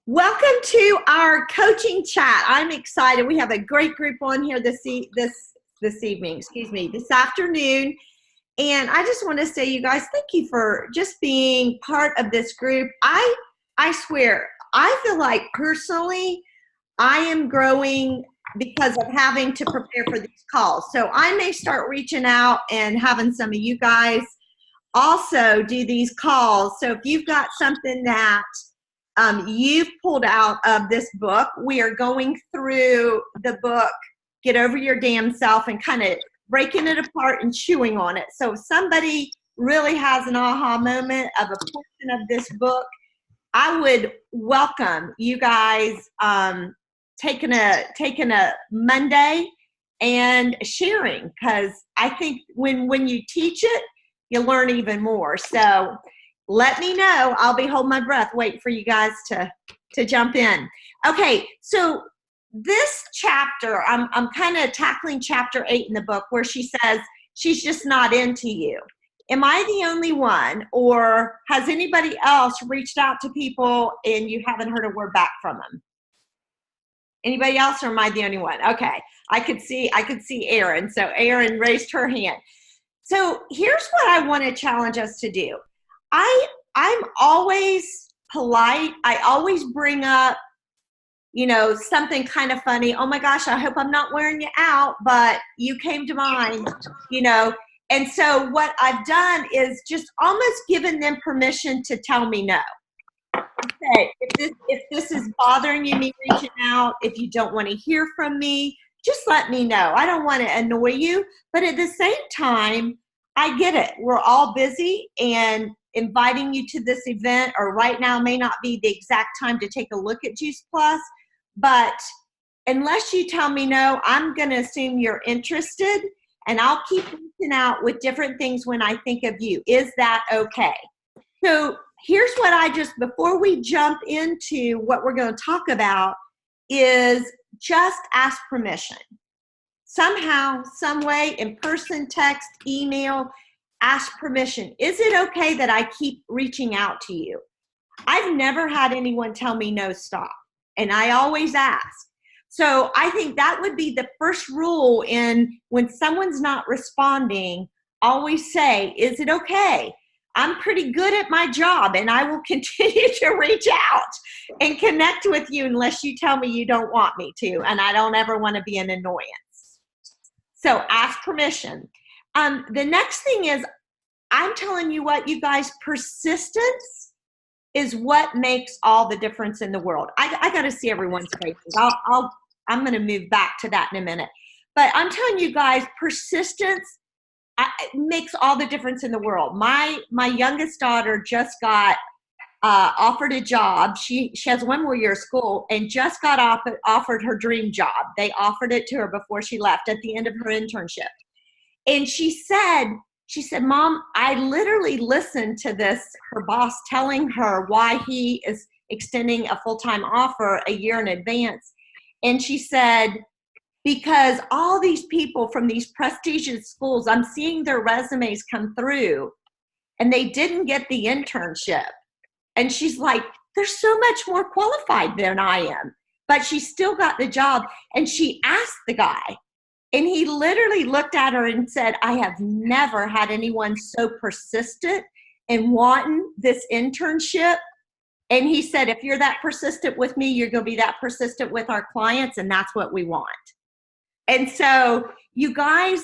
Welcome to our coaching chat. I'm excited. We have a great group on here this afternoon. And I just want to say, you guys, thank you for just being part of this group. I swear, I feel like personally, I am growing because of having to prepare for these calls. So I may start reaching out and having some of you guys also do these calls. So if you've got something that you've pulled out of this book, we are going through the book, Get Over Your Damn Self, and kind of breaking it apart and chewing on it. So if somebody really has an aha moment of a portion of this book, I would welcome you guys taking a Monday and sharing, because I think when you teach it, you learn even more. So let me know. I'll be holding my breath, waiting for you guys to jump in. Okay, so this chapter, I'm kind of tackling chapter 8 in the book, where she says she's just not into you. Am I the only one, or has anybody else reached out to people and you haven't heard a word back from them? Anybody else, or am I the only one? Okay, I could see Erin. So Erin raised her hand. So here's what I want to challenge us to do. I'm always polite. I always bring up, something kind of funny. Oh my gosh, I hope I'm not wearing you out, but you came to mind, And so what I've done is just almost given them permission to tell me no. Okay, if this is bothering you, me reaching out, if you don't want to hear from me, just let me know. I don't want to annoy you, but at the same time, I get it. We're all busy, and inviting you to this event or right now may not be the exact time to take a look at Juice Plus, but unless you tell me no, I'm going to assume you're interested, and I'll keep reaching out with different things when I think of you. Is that okay? So here's what before we jump into what we're going to talk about, is just ask permission. Somehow, some way, in person, text, email, ask permission. Is it okay that I keep reaching out to you? I've never had anyone tell me no, stop. And I always ask. So I think that would be the first rule when someone's not responding, always say, is it okay? I'm pretty good at my job, and I will continue to reach out and connect with you unless you tell me you don't want me to, and I don't ever want to be an annoyance. So ask permission. The next thing is, I'm telling you what, you guys, persistence is what makes all the difference in the world. I got to see everyone's faces. I'm going to move back to that in a minute. But I'm telling you guys, persistence makes all the difference in the world. My youngest daughter just got offered a job. She has one more year of school and just got offered her dream job. They offered it to her before she left at the end of her internship. And she said, Mom, I literally listened to her boss telling her why he is extending a full-time offer a year in advance. And she said, because all these people from these prestigious schools, I'm seeing their resumes come through, and they didn't get the internship. And she's like, they're so much more qualified than I am. But she still got the job. And she asked the guy, and he literally looked at her and said, I have never had anyone so persistent in wanting this internship. And he said, if you're that persistent with me, you're going to be that persistent with our clients, and that's what we want. And so, you guys,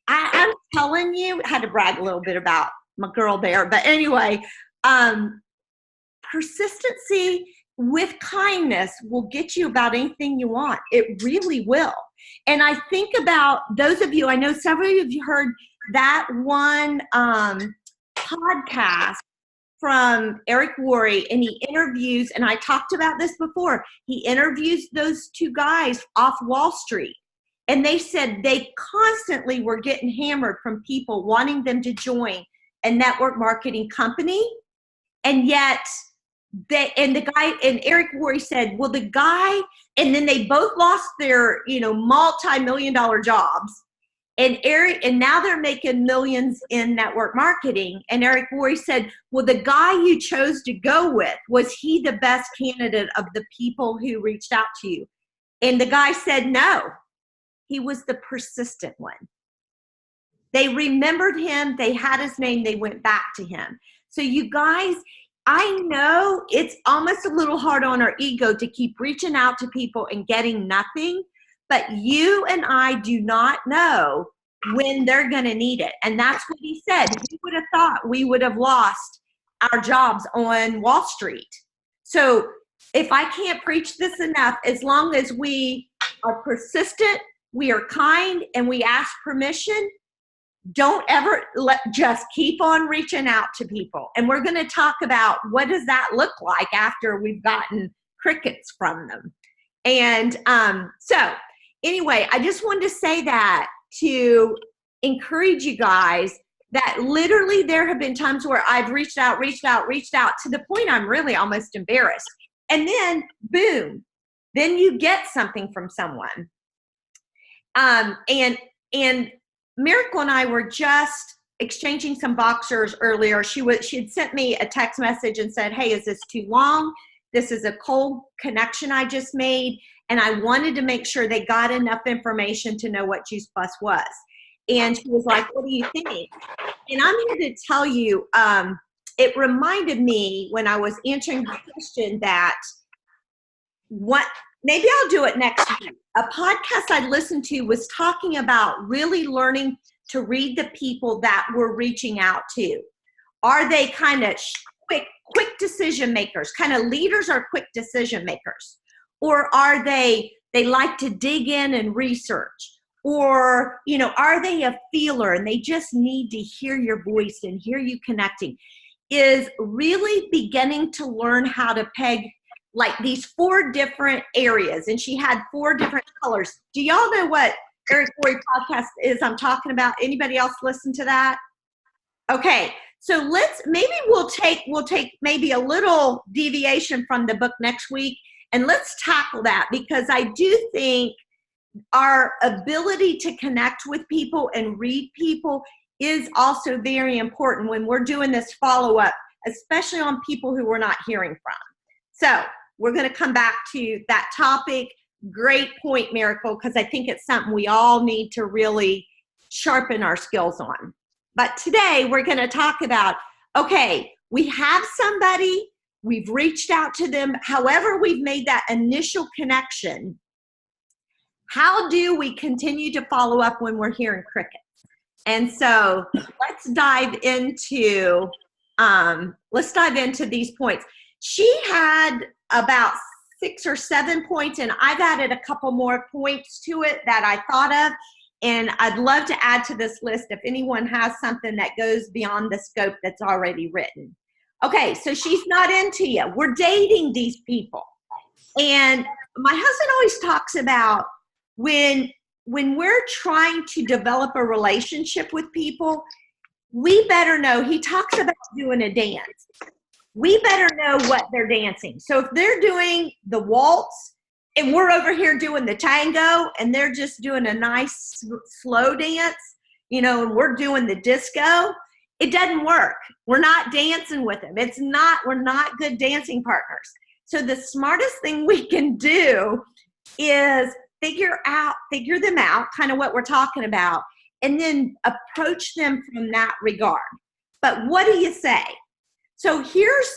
I'm telling you, I had to brag a little bit about my girl there. But anyway, persistency with kindness will get you about anything you want. It really will. And I think about those of you, I know several of you heard that one podcast from Eric Worre, and he interviews, and I talked about this before, he interviews those two guys off Wall Street. And they said they constantly were getting hammered from people wanting them to join a network marketing company. And yet Eric Worre said, well, the guy, and then they both lost their, multi-million-dollar jobs. And now they're making millions in network marketing. And Eric Worre said, well, the guy you chose to go with, was he the best candidate of the people who reached out to you? And the guy said, no, he was the persistent one. They remembered him. They had his name. They went back to him. So you guys, I know it's almost a little hard on our ego to keep reaching out to people and getting nothing, but you and I do not know when they're going to need it. And that's what he said. Who would have thought we would have lost our jobs on Wall Street? So if I can't preach this enough, as long as we are persistent, we are kind, and we ask permission, don't ever just keep on reaching out to people. And we're going to talk about what does that look like after we've gotten crickets from them. And so anyway, I just wanted to say that to encourage you guys that literally there have been times where I've reached out to the point I'm really almost embarrassed. And then boom, then you get something from someone. And Miracle and I were just exchanging some boxers earlier. She had sent me a text message and said, hey, is this too long? This is a cold connection I just made, and I wanted to make sure they got enough information to know what Juice Plus was. And she was like, what do you think? And I'm here to tell you, it reminded me when I was answering her question that maybe I'll do it next week. A podcast I listened to was talking about really learning to read the people that we're reaching out to. Are they kind of quick decision makers, kind of leaders or quick decision makers? Or are they like to dig in and research? Or, are they a feeler and they just need to hear your voice and hear you connecting? Is really beginning to learn how to peg like these 4 different areas, and she had 4 different colors. Do y'all know what Eric Worre podcast is I'm talking about? Anybody else listen to that? Okay, so we'll take maybe a little deviation from the book next week, and let's tackle that, because I do think our ability to connect with people and read people is also very important when we're doing this follow-up, especially on people who we're not hearing from. So we're going to come back to that topic. Great point, Miracle, because I think it's something we all need to really sharpen our skills on. But today we're going to talk about, okay, we have somebody, we've reached out to them, however we've made that initial connection. How do we continue to follow up when we're hearing crickets? And so let's dive into these points. She had about 6 or 7 points, and I've added a couple more points to it that I thought of, and I'd love to add to this list if anyone has something that goes beyond the scope that's already written. Okay, so she's not into you. We're dating these people. And my husband always talks about when we're trying to develop a relationship with people, we better know, he talks about doing a dance. We better know what they're dancing. So if they're doing the waltz and we're over here doing the tango and they're just doing a nice slow dance, and we're doing the disco, it doesn't work. We're not dancing with them. We're not good dancing partners. So the smartest thing we can do is figure them out, kind of what we're talking about, and then approach them from that regard. But what do you say? So here's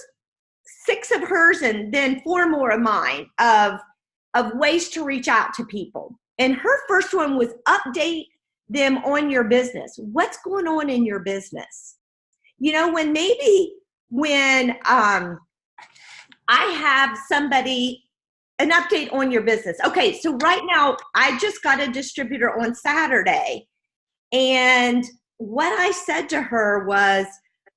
6 of hers and then 4 more of mine of ways to reach out to people. And her first one was update them on your business. What's going on in your business? When I have somebody, an update on your business. Okay, so right now I just got a distributor on Saturday, and what I said to her was,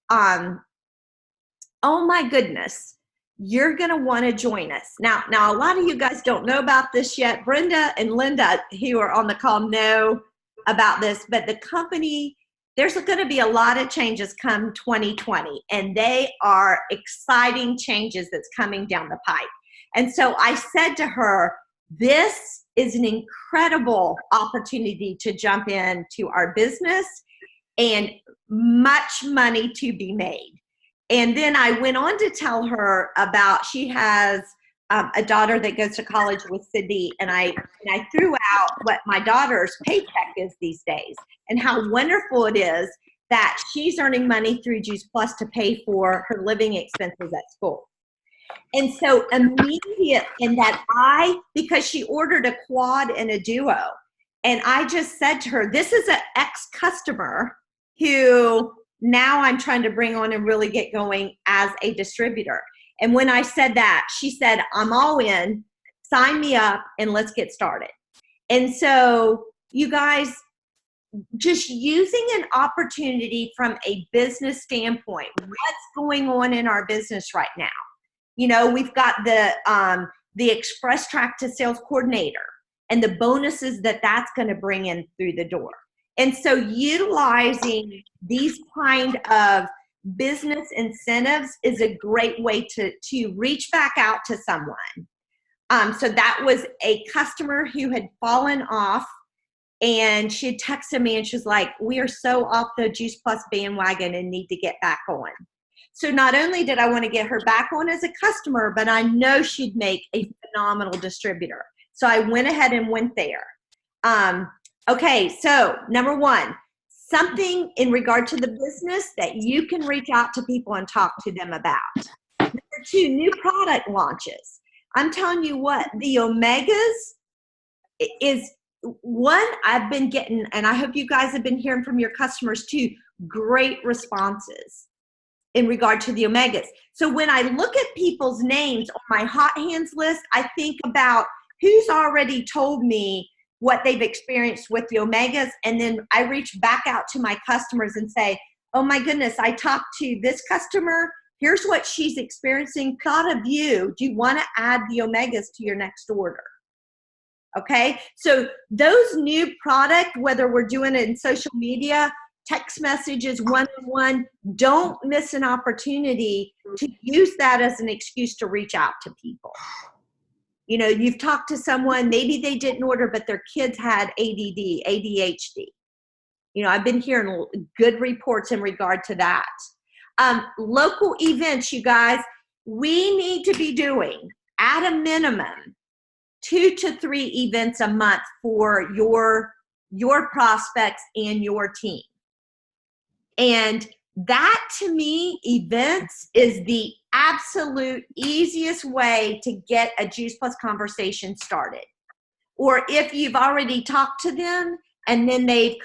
oh my goodness, you're going to want to join us. Now, a lot of you guys don't know about this yet. Brenda and Linda, who are on the call, know about this, but the company, there's going to be a lot of changes come 2020, and they are exciting changes that's coming down the pipe. And so I said to her, this is an incredible opportunity to jump into our business and much money to be made. And then I went on to tell her about, she has a daughter that goes to college with Sydney, and I threw out what my daughter's paycheck is these days and how wonderful it is that she's earning money through Juice Plus to pay for her living expenses at school. And so immediate in that because she ordered a quad and a duo, and I just said to her, this is an ex-customer who now I'm trying to bring on and really get going as a distributor. And when I said that, she said, I'm all in, sign me up, and let's get started. And so you guys, just using an opportunity from a business standpoint, what's going on in our business right now? You know, we've got the express track to sales coordinator and the bonuses that's going to bring in through the door. And so utilizing these kind of business incentives is a great way to reach back out to someone. So that was a customer who had fallen off, and she had texted me and she was like, we are so off the Juice Plus bandwagon and need to get back on. So not only did I want to get her back on as a customer, but I know she'd make a phenomenal distributor. So I went ahead and went there. Okay, so number one, something in regard to the business that you can reach out to people and talk to them about. Number two, new product launches. I'm telling you what, the Omegas is one I've been getting, and I hope you guys have been hearing from your customers too, great responses in regard to the Omegas. So when I look at people's names on my hot hands list, I think about who's already told me what they've experienced with the Omegas, and then I reach back out to my customers and say, oh my goodness, I talked to this customer, here's what she's experiencing, thought of you, do you want to add the Omegas to your next order? Okay, so those new product, whether we're doing it in social media, text messages, one-on-one, don't miss an opportunity to use that as an excuse to reach out to people. You know, you've talked to someone, maybe they didn't order, but their kids had ADD, ADHD. You know, I've been hearing good reports in regard to that. Local events, you guys, we need to be doing, at a minimum, 2 to 3 events a month for your prospects and your team. And that, to me, events is the absolute easiest way to get a Juice Plus conversation started. Or if you've already talked to them and then they've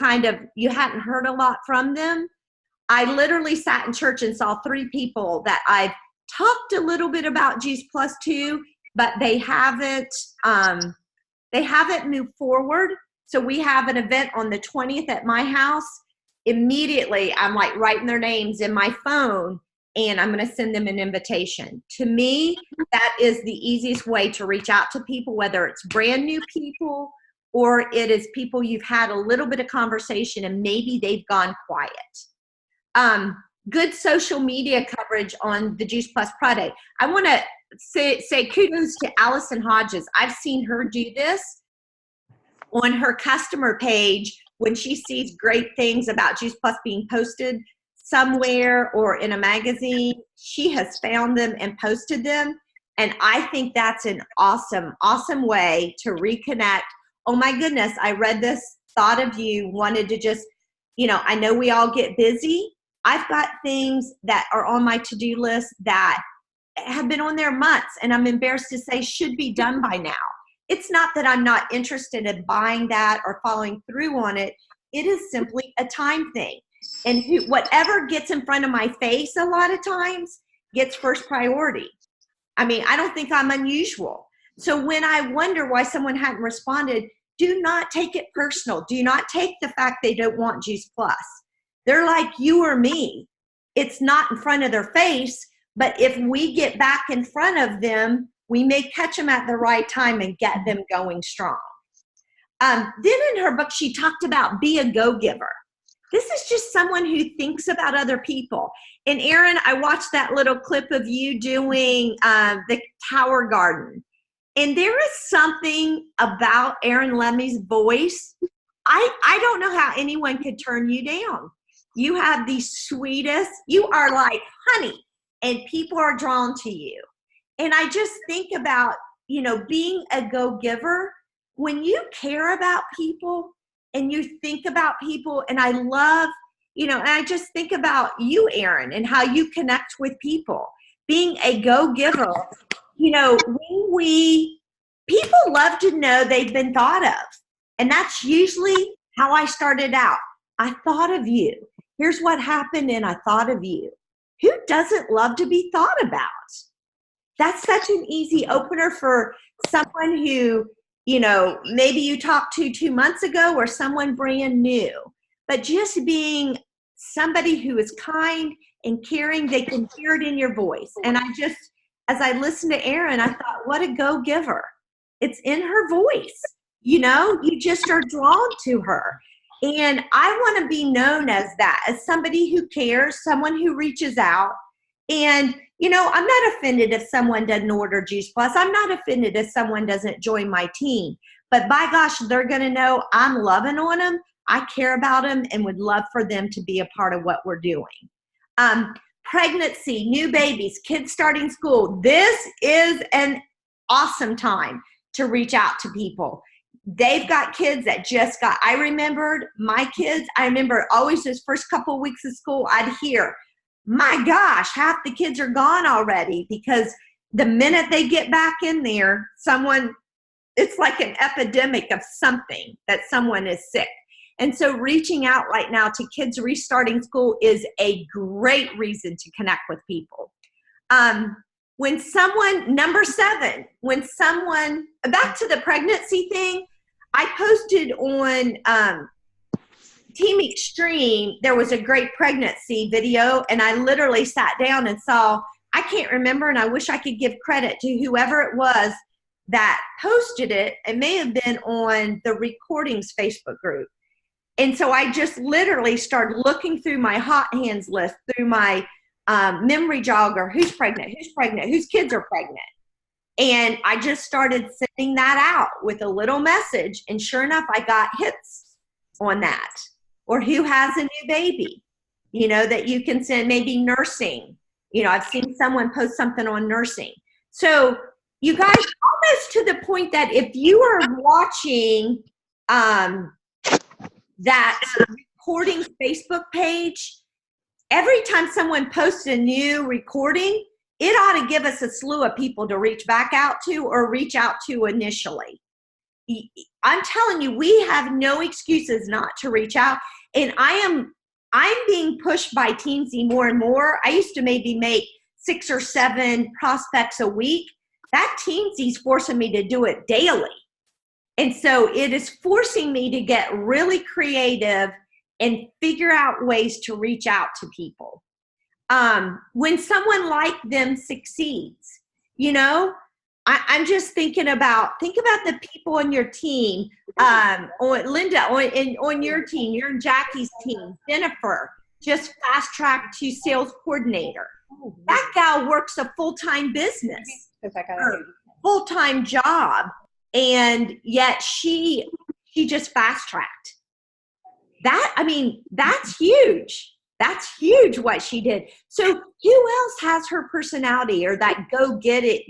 you hadn't heard a lot from them. I literally sat in church and saw 3 people that I've talked a little bit about Juice Plus to, but they haven't moved forward. So we have an event on the 20th at my house. Immediately, I'm like writing their names in my phone, and I'm going to send them an invitation. To me, that is the easiest way to reach out to people, whether it's brand new people or it is people you've had a little bit of conversation and maybe they've gone quiet. Good social media coverage on the Juice Plus product. I want to say kudos to Allison Hodges. I've seen her do this on her customer page. When she sees great things about Juice Plus being posted somewhere or in a magazine, she has found them and posted them. And I think that's an awesome, awesome way to reconnect. Oh my goodness, I read this, thought of you, wanted to just, I know we all get busy. I've got things that are on my to-do list that have been on there months, and I'm embarrassed to say should be done by now. It's not that I'm not interested in buying that or following through on it. It is simply a time thing. And whatever gets in front of my face a lot of times gets first priority. I mean, I don't think I'm unusual. So when I wonder why someone hadn't responded, do not take it personal. Do not take the fact they don't want Juice Plus. They're like you or me. It's not in front of their face, but if we get back in front of them, we may catch them at the right time and get them going strong. Then in her book, she talked about be a go-giver. This is just someone who thinks about other people. And Erin, I watched that little clip of you doing the tower garden. And there is something about Erin Lemmy's voice. I don't know how anyone could turn you down. You have the sweetest, you are like honey, and people are drawn to you. And I just think about, being a go-giver, when you care about people and you think about people, and I love, and I just think about you, Erin, and how you connect with people. Being a go-giver, people love to know they've been thought of. And that's usually how I started out. I thought of you. Here's what happened, and I thought of you. Who doesn't love to be thought about? That's such an easy opener for someone who, maybe you talked to 2 months ago or someone brand new. But just being somebody who is kind and caring, they can hear it in your voice. And as I listened to Erin, I thought, what a go-giver. It's in her voice. You just are drawn to her. And I want to be known as that, as somebody who cares, someone who reaches out. And, I'm not offended if someone doesn't order Juice Plus. I'm not offended if someone doesn't join my team. But by gosh, they're going to know I'm loving on them. I care about them and would love for them to be a part of what we're doing. Pregnancy, new babies, kids starting school. This is an awesome time to reach out to people. They've got kids that I remembered my kids. I remember always those first couple of weeks of school, I'd hear, my gosh, half the kids are gone already, because the minute they get back in there, it's like an epidemic of something that someone is sick. And so reaching out right now to kids restarting school is a great reason to connect with people. Number 7, back to the pregnancy thing, I posted on Team Extreme, there was a great pregnancy video, and I literally sat down and saw, I can't remember, and I wish I could give credit to whoever it was that posted it. It may have been on the Recordings Facebook group. And so I just literally started looking through my hot hands list, through my memory jogger, who's pregnant, whose kids are pregnant. And I just started sending that out with a little message. And sure enough, I got hits on that. Or who has a new baby, that you can send, maybe nursing. I've seen someone post something on nursing. So you guys, almost to the point that if you are watching that recording Facebook page, every time someone posts a new recording, it ought to give us a slew of people to reach back out to or reach out to initially. I'm telling you, we have no excuses not to reach out. And I'm being pushed by Teamsy more and more. I used to maybe make 6 or 7 prospects a week. That Teamsy's forcing me to do it daily. And so it is forcing me to get really creative and figure out ways to reach out to people. When someone like them succeeds, I'm just thinking about, the people on your team, Linda, on your team, your and Jackie's team, Jennifer, just fast tracked to sales coordinator. That gal works a full-time business, full-time job, and yet she just fast tracked. That's huge. That's huge what she did. So who else has her personality or that go get it,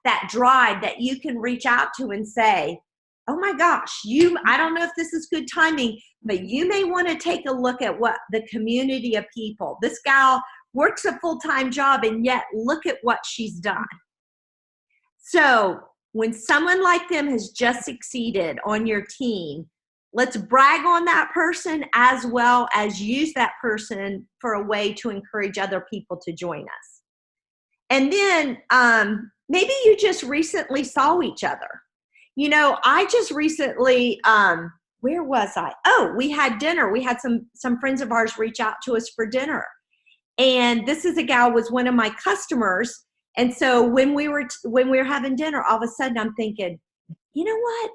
that drive that you can reach out to and say, oh my gosh, I don't know if this is good timing, but you may want to take a look at what the community of people, this gal works a full-time job and yet look at what she's done. So when someone like them has just succeeded on your team, let's brag on that person as well as use that person for a way to encourage other people to join us. And then maybe you just recently saw each other. I just recently, where was I? Oh, we had dinner. We had some friends of ours reach out to us for dinner. And this is a gal was one of my customers. And so when we were having dinner, all of a sudden I'm thinking, you know what?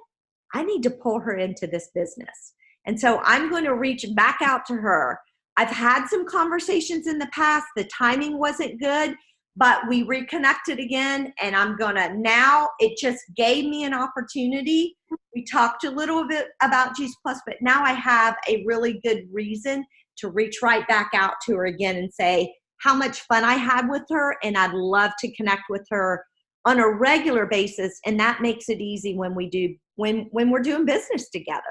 I need to pull her into this business. And so I'm going to reach back out to her. I've had some conversations in the past. The timing wasn't good, but we reconnected again, and I'm gonna now, it just gave me an opportunity. We talked a little bit about Juice Plus, but now I have a really good reason to reach right back out to her again and say how much fun I had with her, and I'd love to connect with her on a regular basis, and that makes it easy when we're doing business together.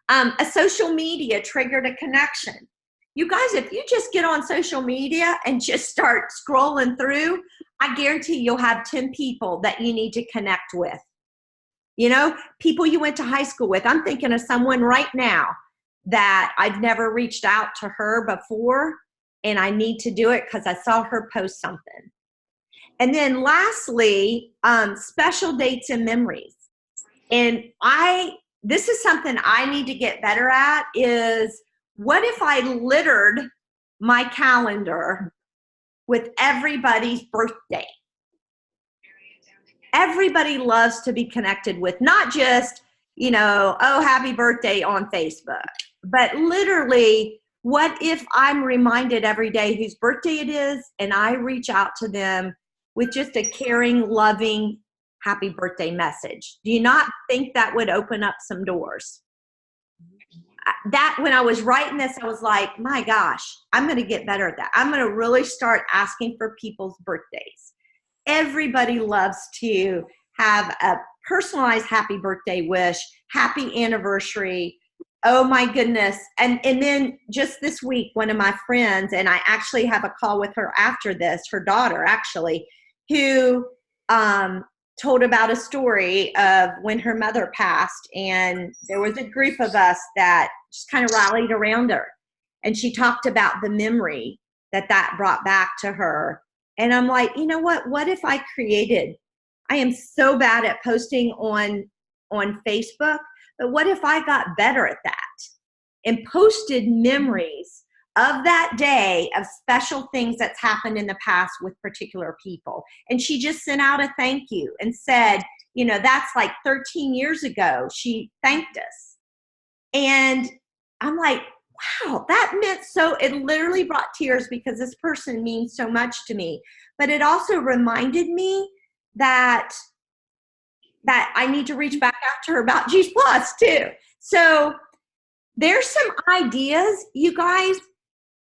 A social media triggered a connection. You guys, if you just get on social media and just start scrolling through, I guarantee you'll have 10 people that you need to connect with. You know, people you went to high school with. I'm thinking of someone right now that I've never reached out to her before, and I need to do it because I saw her post something. And then lastly, special dates and memories. And this is something I need to get better at, is what if I littered my calendar with everybody's birthday? Everybody loves to be connected with, not just, you know, oh, happy birthday on Facebook, but literally, what if I'm reminded every day whose birthday it is, and I reach out to them with just a caring, loving, happy birthday message? Do you not think that would open up some doors? That, when I was writing this, I was like, my gosh, I'm going to get better at that. I'm going to really start asking for people's birthdays. Everybody loves to have a personalized happy birthday wish, happy anniversary. Oh my goodness. And then just this week, one of my friends, and I actually have a call with her after this, her daughter actually, who told about a story of when her mother passed, and there was a group of us that just kind of rallied around her. And she talked about the memory that brought back to her. And I'm like, you know what if I am so bad at posting on Facebook, but what if I got better at that and posted memories of that day of special things that's happened in the past with particular people? And she just sent out a thank you and said, you know, that's like 13 years ago, she thanked us. And I'm like, wow, that meant so, it literally brought tears because this person means so much to me. But it also reminded me that I need to reach back out to her about Juice Plus too. So there's some ideas, you guys.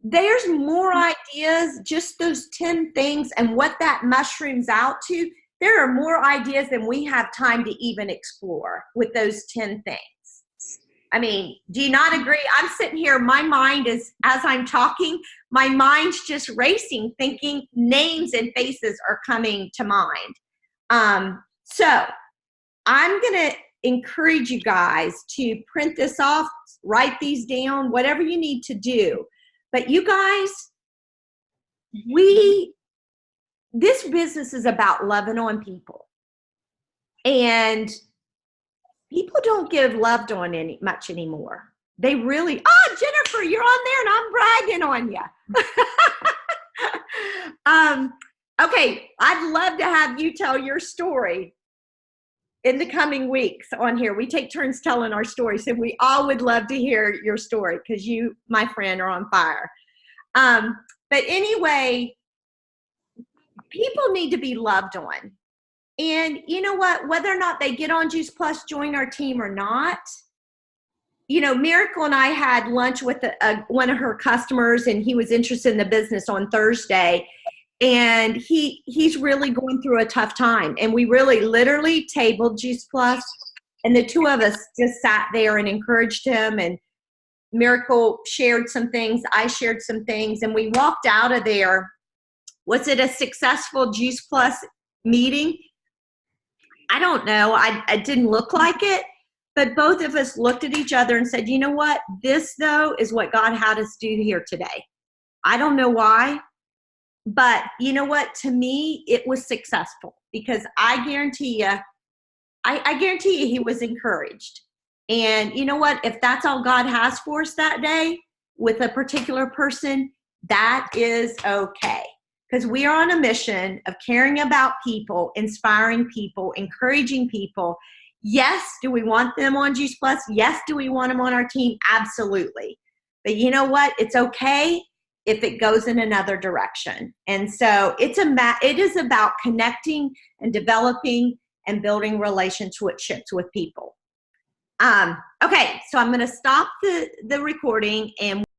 There's more ideas, just those 10 things and what that mushrooms out to. There are more ideas than we have time to even explore with those 10 things. I mean, do you not agree? I'm sitting here, my mind is, as I'm talking, my mind's just racing, thinking names and faces are coming to mind. So I'm going to encourage you guys to print this off, write these down, whatever you need to do. But you guys, this business is about loving on people. And people don't give loved on much anymore. They really, oh, Jennifer, you're on there and I'm bragging on you. Okay, I'd love to have you tell your story in the coming weeks on here. We take turns telling our stories, and we all would love to hear your story because you, my friend, are on fire. But anyway, people need to be loved on. And you know what, whether or not they get on Juice Plus, join our team or not, you know, Miracle and I had lunch with one of her customers, and he was interested in the business on Thursday. And he's really going through a tough time. And we really literally tabled Juice Plus, and the two of us just sat there and encouraged him. And Miracle shared some things, I shared some things, and we walked out of there. Was it a successful Juice Plus meeting? I don't know. I didn't look like it, but both of us looked at each other and said, you know what? This, though, is what God had us do here today. I don't know why, but you know what? To me, it was successful because I guarantee you he was encouraged. And you know what? If that's all God has for us that day with a particular person, that is okay. Because we are on a mission of caring about people, inspiring people, encouraging people. Yes, do we want them on Juice Plus? Yes, do we want them on our team? Absolutely. But you know what? It's okay if it goes in another direction. And so it is about connecting and developing and building relationships with people. Okay, so I'm going to stop the recording and